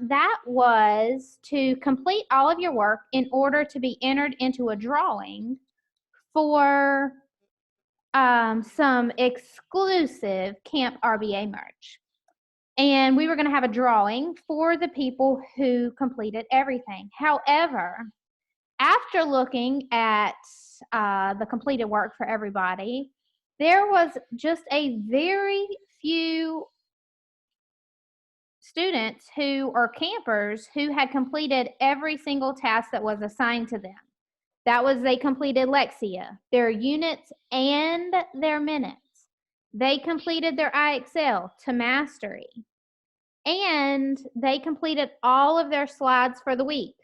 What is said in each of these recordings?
that was to complete all of your work in order to be entered into a drawing for some exclusive Camp RBA merch. And we were going to have a drawing for the people who completed everything. However, after looking at the completed work for everybody, there was just a very few students who are campers who had completed every single task that was assigned to them. That was, they completed Lexia, their units, and their minutes. They completed their IXL to mastery. And they completed all of their slides for the week.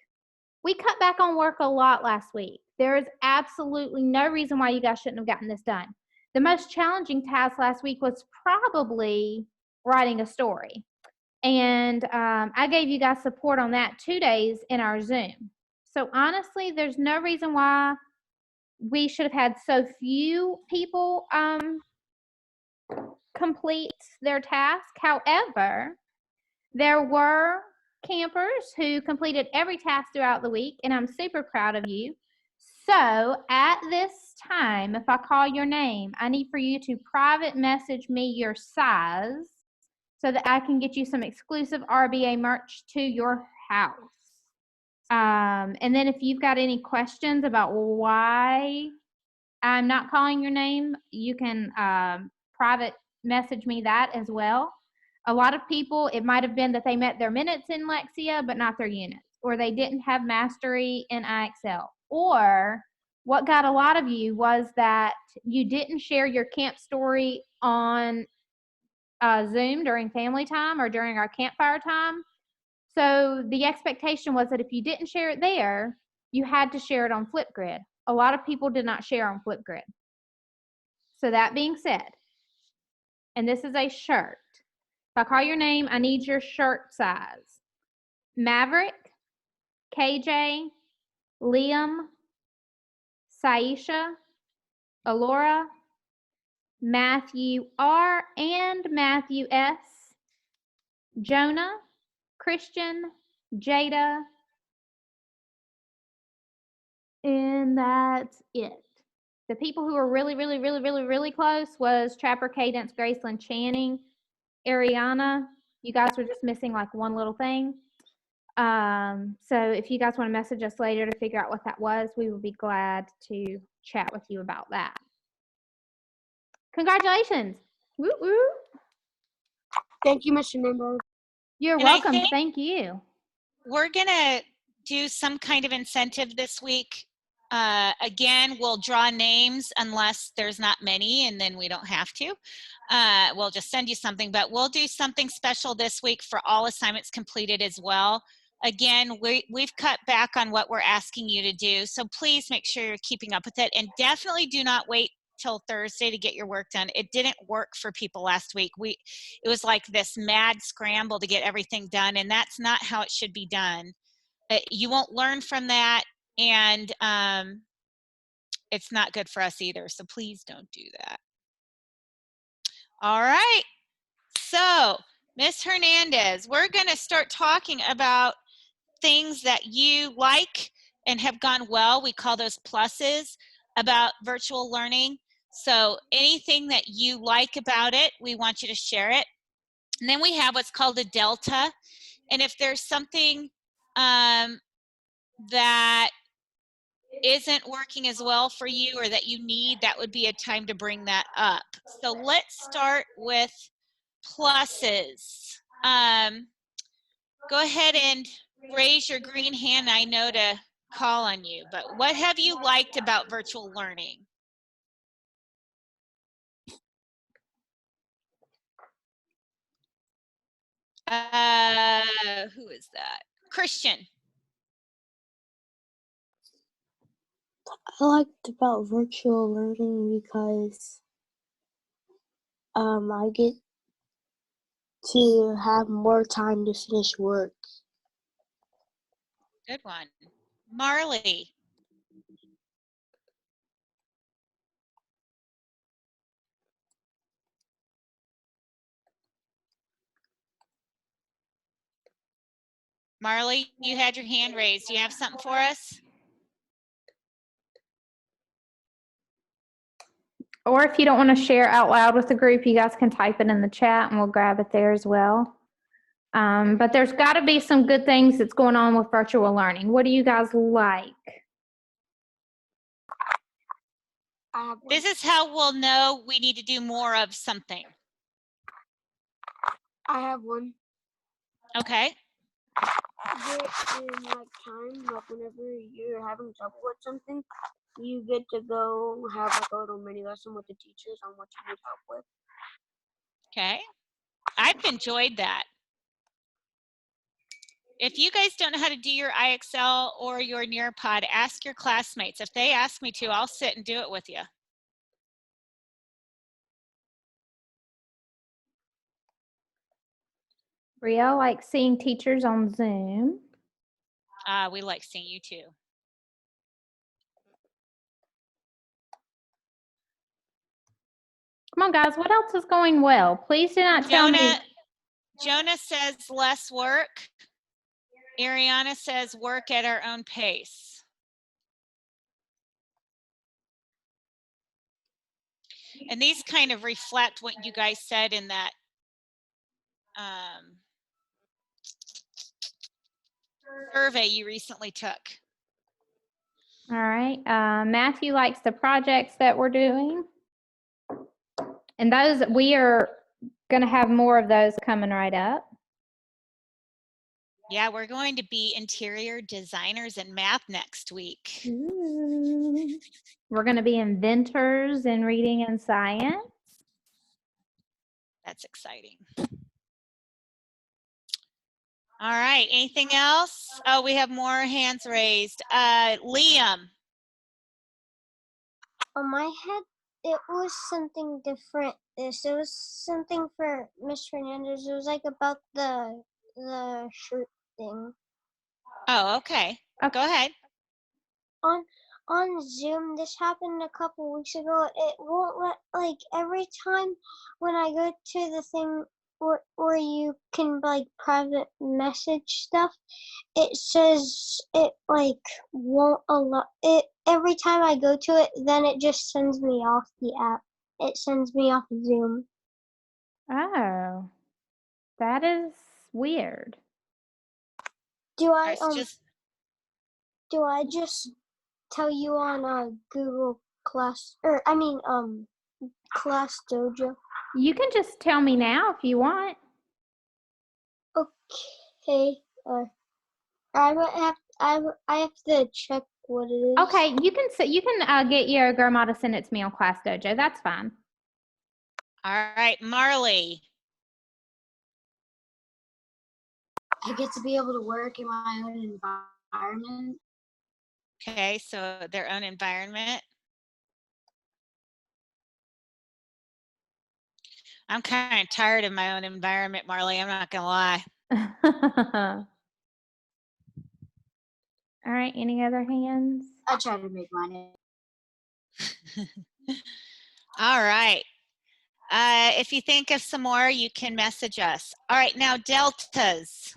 We cut back on work a lot last week. There is absolutely no reason why you guys shouldn't have gotten this done. The most challenging task last week was probably writing a story. And I gave you guys support on that 2 days in our Zoom. So honestly, there's no reason why we should have had so few people complete their task. However, there were campers who completed every task throughout the week, and I'm super proud of you. So at this time, if I call your name, I need for you to private message me your size so that I can get you some exclusive RBA merch to your house. And then if you've got any questions about why I'm not calling your name, you can private message me that as well. A lot of people, it might have been that they met their minutes in Lexia, but not their units, or they didn't have mastery in IXL. Or what got a lot of you was that you didn't share your camp story on Zoom during family time or during our campfire time. So the expectation was that if you didn't share it there, you had to share it on Flipgrid. A lot of people did not share on Flipgrid. So that being said, and this is a shirt. If I call your name, I need your shirt size. Maverick, KJ, Liam, Saisha, Alora, Matthew R. and Matthew S., Jonah, Christian, Jada, and that's it. The people who were really close was Trapper, Cadence, Graceland, Channing, Ariana. You guys were just missing like one little thing. So if you guys want to message us later to figure out what that was, we will be glad to chat with you about that. Congratulations. Woo woo. Thank you, Mr. Nimble. You're welcome. Thank you. We're going to do some kind of incentive this week. Again, we'll draw names unless there's not many, and then we don't have to. We'll just send you something, but we'll do something special this week for all assignments completed as well. Again, we've cut back on what we're asking you to do, so please make sure you're keeping up with it, and definitely do not wait till Thursday to get your work done. It didn't work for people last week. It was like this mad scramble to get everything done, and that's not how it should be done. You won't learn from that, and it's not good for us either, so please don't do that. All right, so Ms. Hernandez, we're going to start talking about things that you like and have gone well. We call those pluses about virtual learning. So anything that you like about it, we want you to share it. And then we have what's called a delta. And if there's something that isn't working as well for you or that you need, that would be a time to bring that up. So let's start with pluses. Go ahead and raise your green hand. I know to call on you, but what have you liked about virtual learning? Who is that? Christian. I liked about virtual learning because I get to have more time to finish work. Good one. Marley. Marley, you had your hand raised. Do you have something for us? Or if you don't want to share out loud with the group, you guys can type it in the chat and we'll grab it there as well. But there's got to be some good things that's going on with virtual learning. What do you guys like? I have one. This is how we'll know we need to do more of something. I have one. Okay. There in like time, like whenever you're having trouble with something, you get to go have like a little mini lesson with the teachers on what you need help with. Okay. I've enjoyed that. If you guys don't know how to do your IXL or your Nearpod, ask your classmates. If they ask me to, I'll sit and do it with you. Brielle likes seeing teachers on Zoom. We like seeing you too. Come on, guys. What else is going well? Please do not tell me. Jonah says less work. Ariana says work at our own pace. And these kind of reflect what you guys said in that survey you recently took. All right. Matthew likes the projects that we're doing. And those, we are going to have more of those coming right up. Yeah, we're going to be interior designers in math next week. Ooh. We're going to be inventors in reading and science. That's exciting. All right, anything else? Oh, we have more hands raised. Liam. On my head, it was something different. It was something for Miss Fernandez. It was like about the shirt thing. Oh, okay. Go ahead. On Zoom, this happened a couple weeks ago. It won't let, like, every time when I go to the thing where you can like private message stuff, it says it like won't allow it. Every time I go to it, then it just sends me off the app. It sends me off Zoom. Oh, that is weird. Do I Just do I just tell you on Google Class, or I mean Class Dojo? You can just tell me now if you want. Okay. I have to check what it is. Okay, you can get your grandma to send it to me on Class Dojo. That's fine. All right, Marley. I get to be able to work in my own environment. Okay, so their own environment. I'm kind of tired of my own environment, Marley. I'm not gonna lie. All right, any other hands? I try to make mine. All right. If you think of some more, you can message us. All right, now deltas.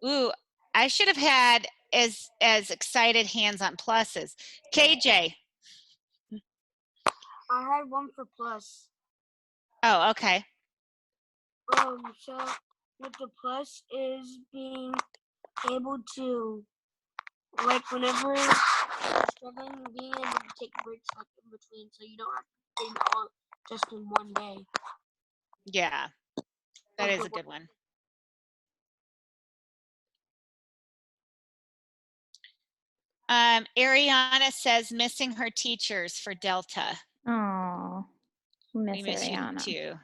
Ooh, I should have had as excited hands on pluses. KJ. I had one for plus. Oh, okay. So with the plus is being able to, like, whenever you're struggling, being able to take breaks like in between, so you don't have to think all just in one day. Yeah, that is a good one. Ariana says missing her teachers for Delta. Oh, We miss Ariana. you too.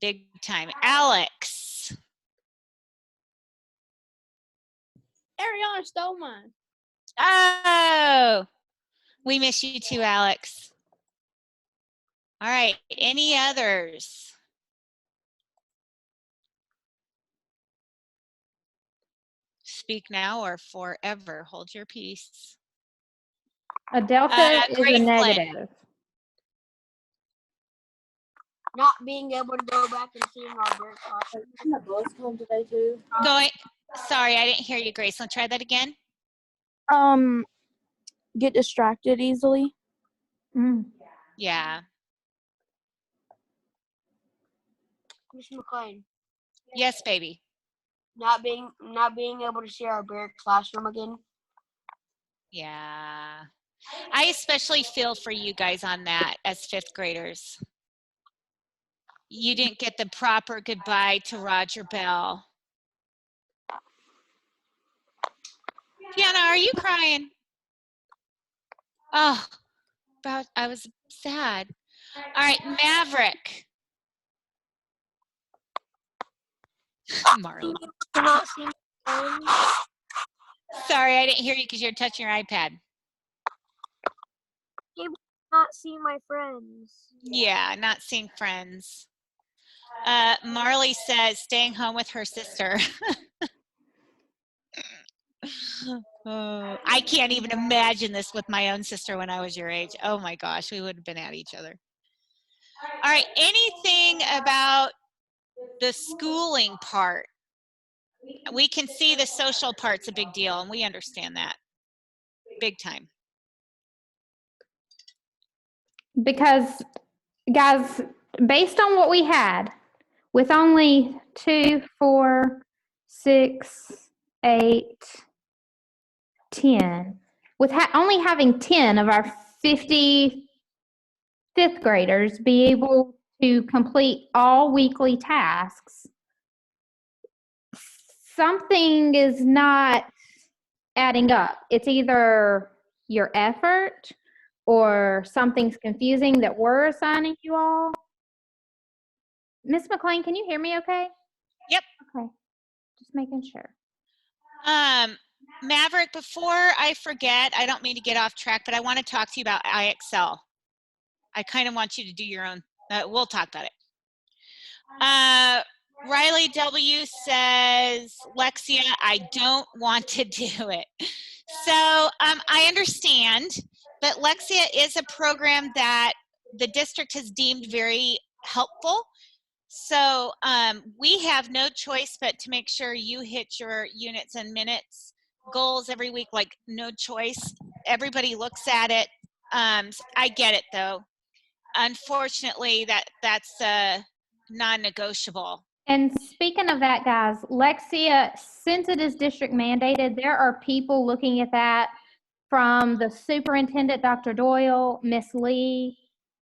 Big time. Alex. Ariana stole mine. Oh, we miss you too, Alex. All right, any others? Speak now or forever hold your peace. A delta is a Graceland. negative. not being able to go back and seeing our bird class. Isn't that boys home today too? Sorry, I didn't hear you, Grace. Let's try that again. Get distracted easily. Yeah. Miss McLean, Yes, baby. not being able to see our bird classroom again. Yeah. I especially feel for you guys on that as 5th graders. You didn't get the proper goodbye to Roger Bell. Tiana, are you crying? Oh, I was sad. All right, Maverick. Marley. Cannot see my friends. Sorry, I didn't hear you because you're touching your iPad. Not see my friends. Yeah, not seeing friends. Marley says staying home with her sister. I can't even imagine this with my own sister when I was your age. Oh my gosh, we would have been at each other. All right, anything about the schooling part? We can see the social part's a big deal, and we understand that big time. Because, guys, based on what we had, with only 2, 4, 6, 8, 10, with only having 10 of our 50 5th graders be able to complete all weekly tasks, something is not adding up. It's either your effort or something's confusing that we're assigning you all. Miss McLean, can you hear me okay? Yep. Okay. Just making sure. Maverick, before I forget, I don't mean to get off track, but I want to talk to you about IXL. I kind of want you to do your own. We'll talk about it. Riley W says, Lexia, I don't want to do it. So I understand, but Lexia is a program that the district has deemed very helpful. So we have no choice but to make sure you hit your units and minutes goals every week, like no choice. Everybody looks at it. I get it though. Unfortunately, that's non-negotiable. And speaking of that, guys, Lexia, since it is district mandated, there are people looking at that from the superintendent, Dr. Doyle, Miss Lee.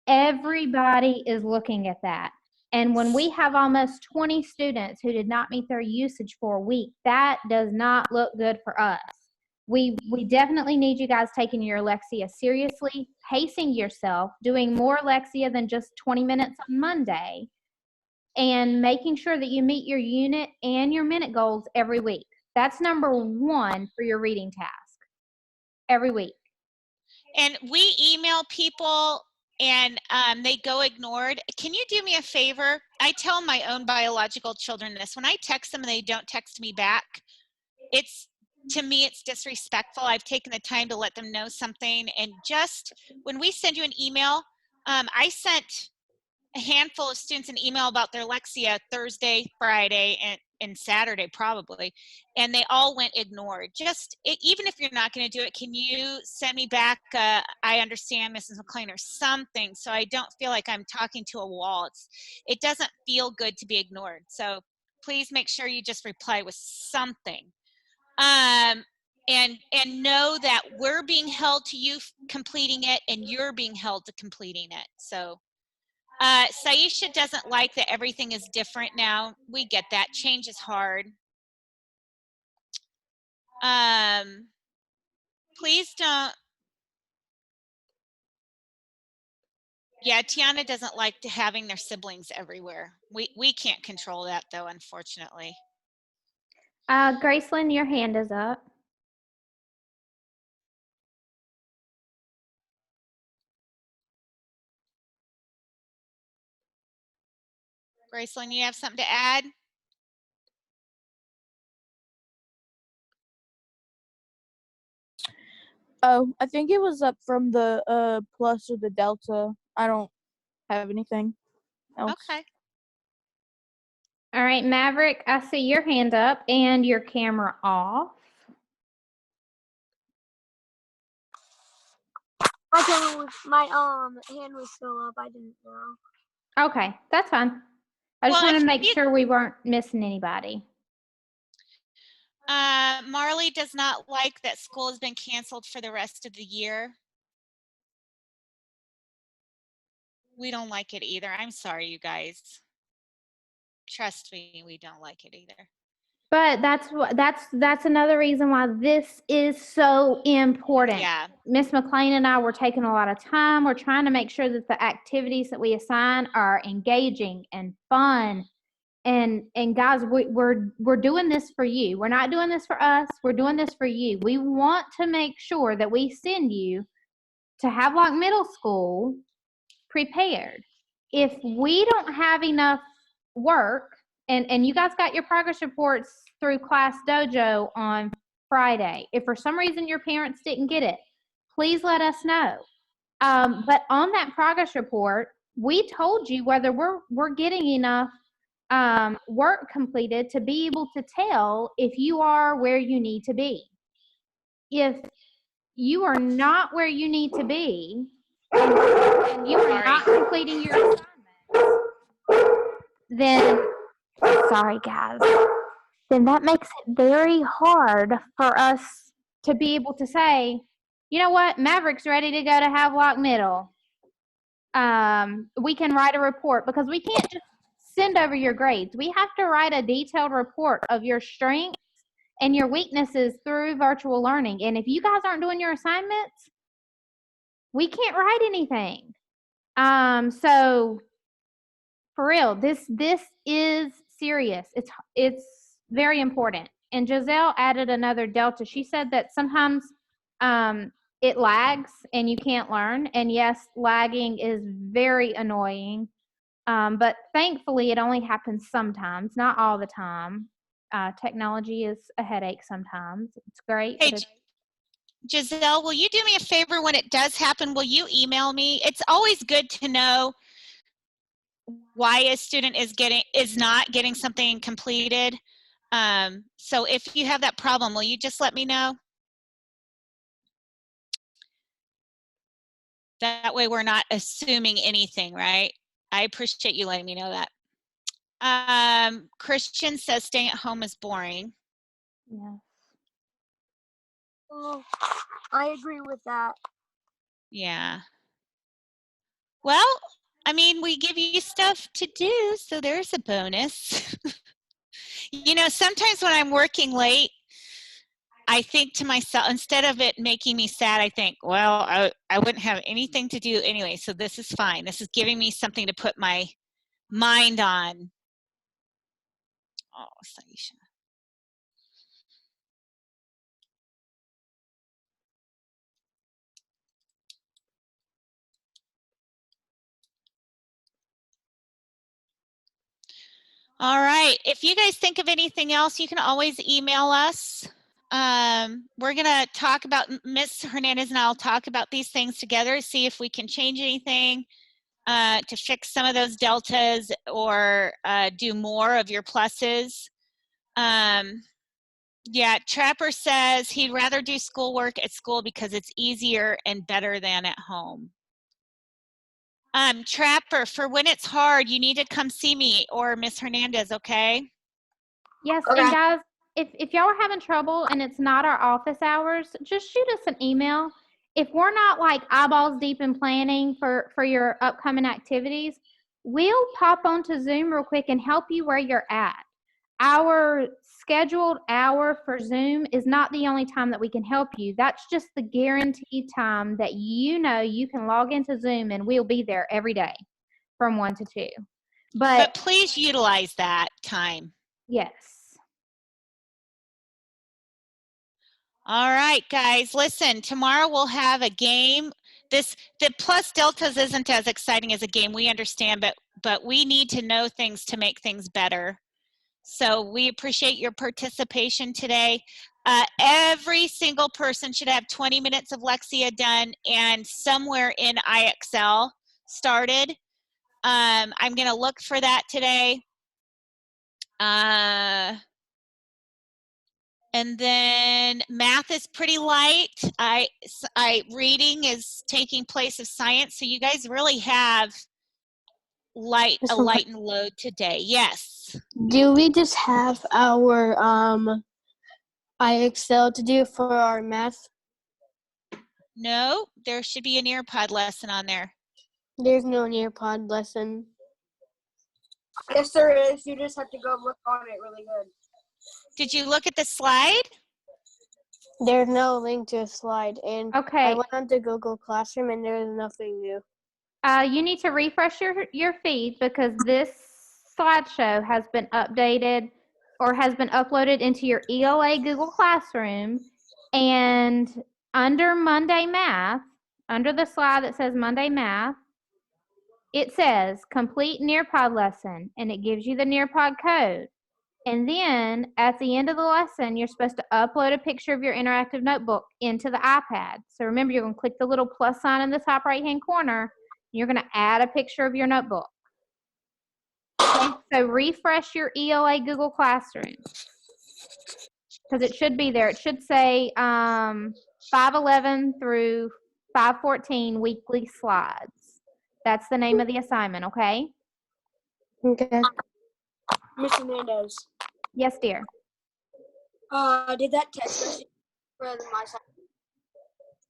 Everybody is looking at that. And when we have almost 20 students who did not meet their usage for a week, that does not look good for us. We definitely need you guys taking your Lexia seriously, pacing yourself, doing more Lexia than just 20 minutes on Monday, and making sure that you meet your unit and your minute goals every week. That's number 1 for your reading task every week. And we email people and they go ignored. Can you do me a favor? I tell my own biological children this. When I text them and they don't text me back, to me, it's disrespectful. I've taken the time to let them know something. And just when we send you an email, I sent a handful of students an email about their Lexia Thursday, Friday, and Saturday probably, and they all went ignored. Even if you're not going to do it, can you send me back I understand, Mrs. McLean, or something, so I don't feel like I'm talking to a wall. It doesn't feel good to be ignored. So please make sure you just reply with something. And know that we're being held to you completing it and you're being held to completing it. So Saisha doesn't like that everything is different now. We get that. Change is hard. Please don't. Yeah, Tiana doesn't like having their siblings everywhere. We can't control that though, unfortunately. Gracelyn, your hand is up. Gracelyn, you have something to add? Oh, I think it was up from the plus or the delta. I don't have anything. else. Okay. All right, Maverick, I see your hand up and your camera off. My hand was still up. I didn't know. Okay, that's fine. I just Well, want if to make you- sure we weren't missing anybody. Marley does not like that school has been canceled for the rest of the year. We don't like it either. I'm sorry, you guys. Trust me, we don't like it either. But that's another reason why this is so important. Yeah. Miss McLean and I were taking a lot of time. We're trying to make sure that the activities that we assign are engaging and fun. And guys, we're doing this for you. We're not doing this for us. We're doing this for you. We want to make sure that we send you to Havelock Middle School prepared. If we don't have enough work, and you guys got your progress reports through Class Dojo on Friday. If for some reason your parents didn't get it, please let us know. But on that progress report, we told you whether we're getting enough work completed to be able to tell if you are where you need to be. If you are not where you need to be, and you are not completing your assignments, then, sorry guys, then that makes it very hard for us to be able to say, you know what, Maverick's ready to go to Havelock Middle. We can write a report because we can't just send over your grades. We have to write a detailed report of your strengths and your weaknesses through virtual learning. And if you guys aren't doing your assignments, we can't write anything. So for real, this is serious. It's very important. And Giselle added another delta. She said that sometimes it lags and you can't learn. And yes, lagging is very annoying. But thankfully, it only happens sometimes, not all the time. Technology is a headache sometimes. It's great. Hey, But Giselle, will you do me a favor when it does happen? Will you email me? It's always good to know why a student is not getting something completed. So if you have that problem, will you just let me know? That way we're not assuming anything, right? I appreciate you letting me know that. Christian says staying at home is boring. yeah. Oh, I agree with that. Yeah. Well, I mean, we give you stuff to do, so there's a bonus. You know, sometimes when I'm working late, I think to myself, instead of it making me sad, I think, well, I wouldn't have anything to do anyway, so this is fine. This is giving me something to put my mind on. Oh, Saisha. All right. If you guys think of anything else, you can always email us. We're going to talk about, Miss Hernandez and I will talk about these things together, see if we can change anything to fix some of those deltas or do more of your pluses. Yeah, Trapper says he'd rather do schoolwork at school because it's easier and better than at home. Trapper, for when it's hard, you need to come see me or Miss Hernandez, okay? Yes, Okay. and guys, if y'all are having trouble and it's not our office hours, just shoot us an email. If we're not like eyeballs deep in planning for your upcoming activities, we'll pop onto Zoom real quick and help you where you're at. Our scheduled hour for Zoom is not the only time that we can help you. That's just the guaranteed time that you know you can log into Zoom and we'll be there every day from 1 to 2. But please utilize that time. Yes. All right, guys, listen, tomorrow we'll have a game. The plus deltas isn't as exciting as a game, we understand, but we need to know things to make things better. So we appreciate your participation today. Every single person should have 20 minutes of Lexia done and somewhere in IXL started. I'm going to look for that today. And then math is pretty light. Reading is taking place of science. So you guys really have a light and load today. Yes. Do we just have our iExcel to do for our math? No, there should be an Nearpod lesson on there. There's no Nearpod lesson. Yes, there is. You just have to go look on it really good. Did you look at the slide? There's no link to a slide, and Okay. I went onto Google Classroom, and there's nothing new. You need to refresh your feed because this slideshow has been updated or has been uploaded into your ELA Google Classroom. And under Monday Math, under the slide that says Monday Math, it says complete Nearpod lesson, and it gives you the Nearpod code. And then at the end of the lesson, you're supposed to upload a picture of your interactive notebook into the iPad. So remember, you're going to click the little plus sign in the top right-hand corner. You're going to add a picture of your notebook. Okay, so refresh your ELA Google Classroom because it should be there. It should say 511 through 514 weekly slides. That's the name of the assignment, okay? Okay. Miss Hernandez. Yes, dear. Did that text message for my size?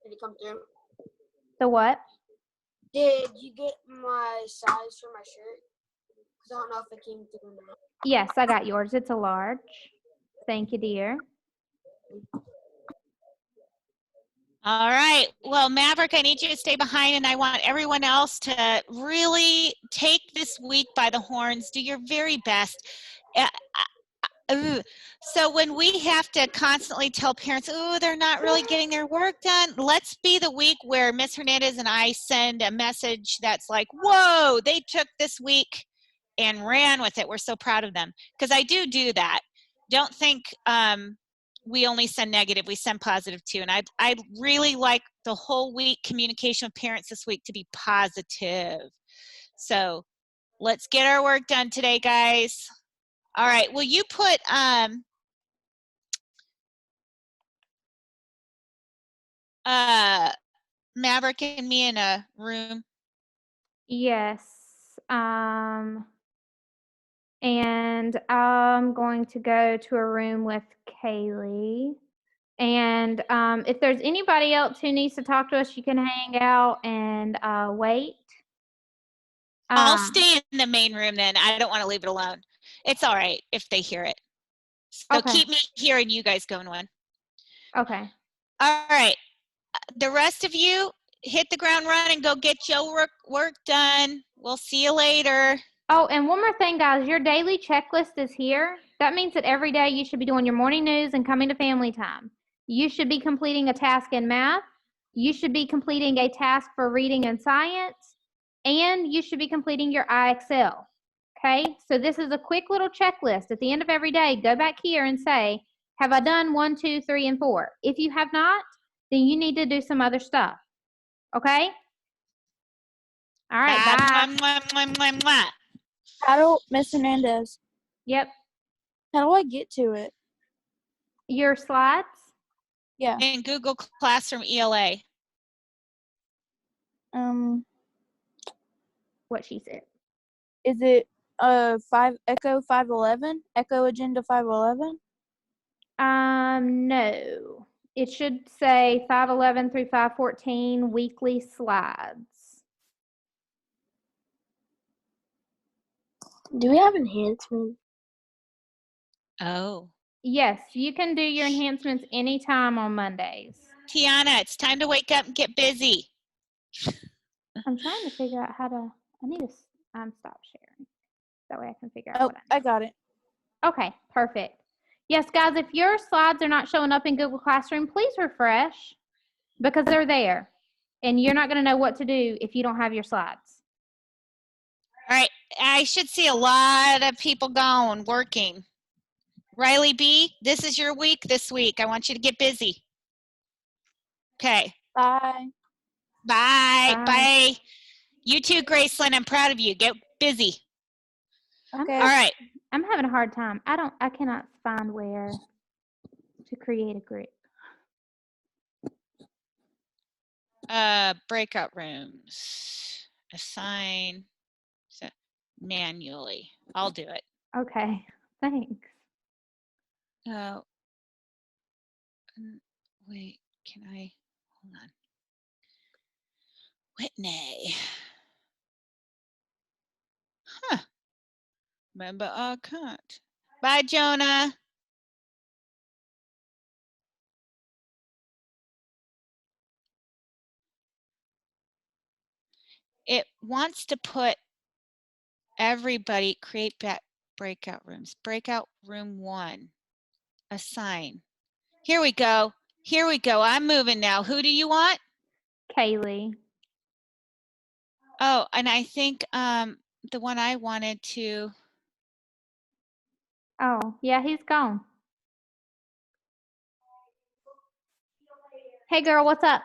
Did it come through? The what? Did you get my size for my shirt? Because I don't know if it came through or not. Yes, I got yours. It's a large. Thank you, dear. All right. Well, Maverick, I need you to stay behind, and I want everyone else to really take this week by the horns. Do your very best. So when we have to constantly tell parents, oh, they're not really getting their work done, let's be the week where Miss Hernandez and I send a message that's like, whoa, they took this week and ran with it. We're so proud of them. Because I do that. Don't think we only send negative, we send positive too. And I really like the whole week communication with parents this week to be positive. So let's get our work done today, guys. All right, will you put Maverick and me in a room? Yes. And I'm going to go to a room with Kaylee. And if there's anybody else who needs to talk to us, you can hang out and wait. I'll stay in the main room then. I don't want to leave it alone. It's all right if they hear it. So Okay. keep me here and you guys go in one. Okay. All right. The rest of you, hit the ground running. Go get your work done. We'll see you later. Oh, and one more thing, guys. Your daily checklist is here. That means that every day you should be doing your morning news and coming to family time. You should be completing a task in math. You should be completing a task for reading and science. And you should be completing your iExcel. Okay? So this is a quick little checklist. At the end of every day, go back here and say, have I done 1, 2, 3, and 4? If you have not, then you need to do some other stuff. Okay? All right, bye. Mwah, mwah, mwah, mwah. How do, Miss Hernandez, Yep. how do I get to it? Your slides? Yeah. In Google Classroom ELA. What she said. Is it Echo 511? Echo Agenda 511? No. It should say 511 through 514 weekly slides. Do we have enhancements? Oh. Yes, you can do your enhancements anytime on Mondays. Tiana, it's time to wake up and get busy. I'm trying to figure out how to, I need to stop sharing. That way I can figure out Oh, what I I got it. Okay, perfect. Yes, guys, if your slides are not showing up in Google Classroom, please refresh because they're there. And you're not going to know what to do if you don't have your slides. All right, I should see a lot of people going, working. Riley B., this is your week this week. I want you to get busy. Okay. Bye. Bye. Bye. Bye. You too, Graceland. I'm proud of you. Get busy. Okay. All right. I'm having a hard time. I cannot find where to create a group. Breakout rooms. Assign manually. I'll do it. Okay, thanks. Oh. Wait, can I? Hold on. Whitney. Huh. Member account. Bye, Jonah. It wants to put everybody, create breakout rooms. Breakout room 1. Assign. Here we go. Here we go. I'm moving now. Who do you want? Kaylee. Oh, and I think the one I wanted to. Oh, yeah, he's gone. Hey, girl, what's up?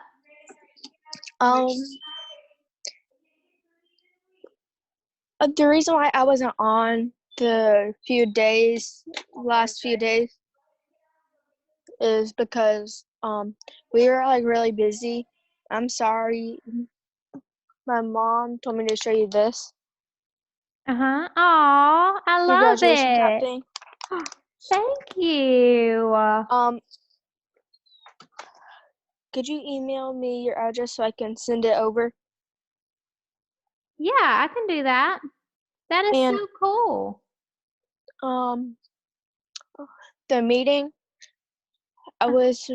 The reason why I wasn't on the last few days, is because we were like really busy. I'm sorry. My mom told me to show you this. Uh-huh. Aw, I Your love graduation cap it. thing. Thank you. Could you email me your address so I can send it over? Yeah, I can do that. That is And so cool. the meeting, I was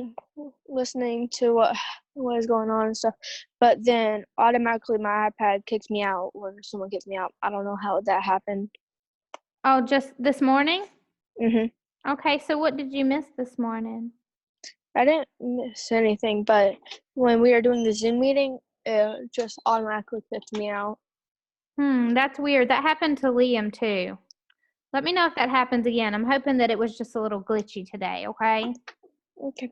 listening to what was going on and stuff, but then automatically my iPad kicks me out or someone kicks me out. I don't know how that happened. Oh, just this morning? Mhm. Okay, so what did you miss this morning? I didn't miss anything, but when we were doing the Zoom meeting, it just automatically kicked me out. That's weird. That happened to Liam too. Let me know if that happens again. I'm hoping that it was just a little glitchy today, okay? Okay.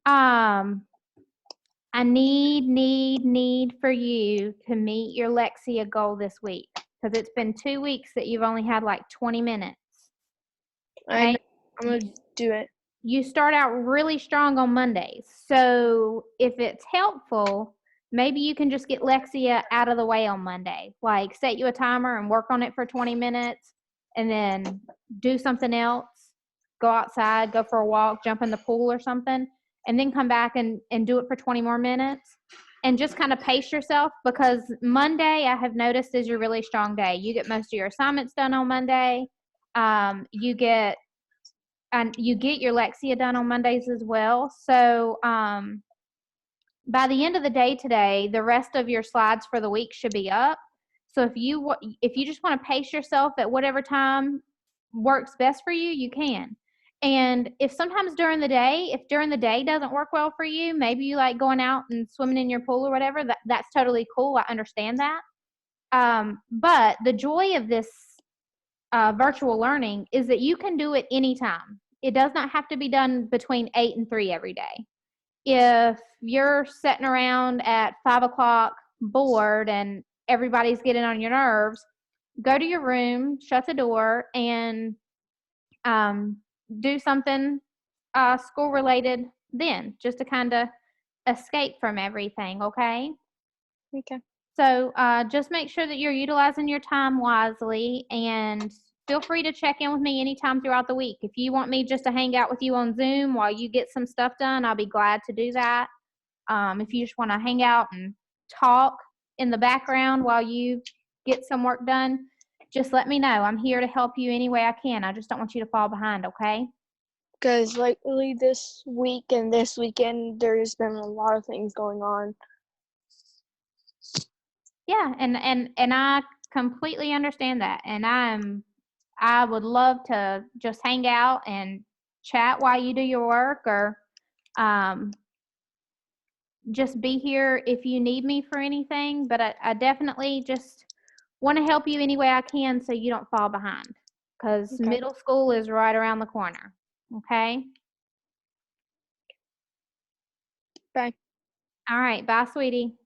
I need for you to meet your Lexia goal this week because it's been 2 weeks that you've only had like 20 minutes. I know. Okay? I'm gonna do it. You start out really strong on Mondays. So if it's helpful, maybe you can just get Lexia out of the way on Monday. Like set you a timer and work on it for 20 minutes and then do something else. Go outside, go for a walk, jump in the pool or something, and then come back and do it for 20 more minutes. And just kind of pace yourself because Monday, I have noticed, is your really strong day. You get most of your assignments done on Monday. You get your Lexia done on Mondays as well. So by the end of the day today, the rest of your slides for the week should be up. So if you just want to pace yourself at whatever time works best for you, you can. And if sometimes during the day doesn't work well for you, maybe you like going out and swimming in your pool or whatever, that's totally cool. I understand that. But the joy of this virtual learning is that you can do it anytime. It does not have to be done between 8 and 3 every day. If you're sitting around at 5 o'clock bored and everybody's getting on your nerves, go to your room, shut the door, and do something school related then, just to kind of escape from everything, okay? Okay. So just make sure that you're utilizing your time wisely and feel free to check in with me anytime throughout the week. If you want me just to hang out with you on Zoom while you get some stuff done, I'll be glad to do that. If you just want to hang out and talk in the background while you get some work done, just let me know. I'm here to help you any way I can. I just don't want you to fall behind, okay? Because lately this week and this weekend, there's been a lot of things going on. Yeah, and I completely understand that. And I would love to just hang out and chat while you do your work or just be here if you need me for anything. But I definitely just want to help you any way I can so you don't fall behind because Okay. middle school is right around the corner. Okay? Bye. All right. Bye, sweetie.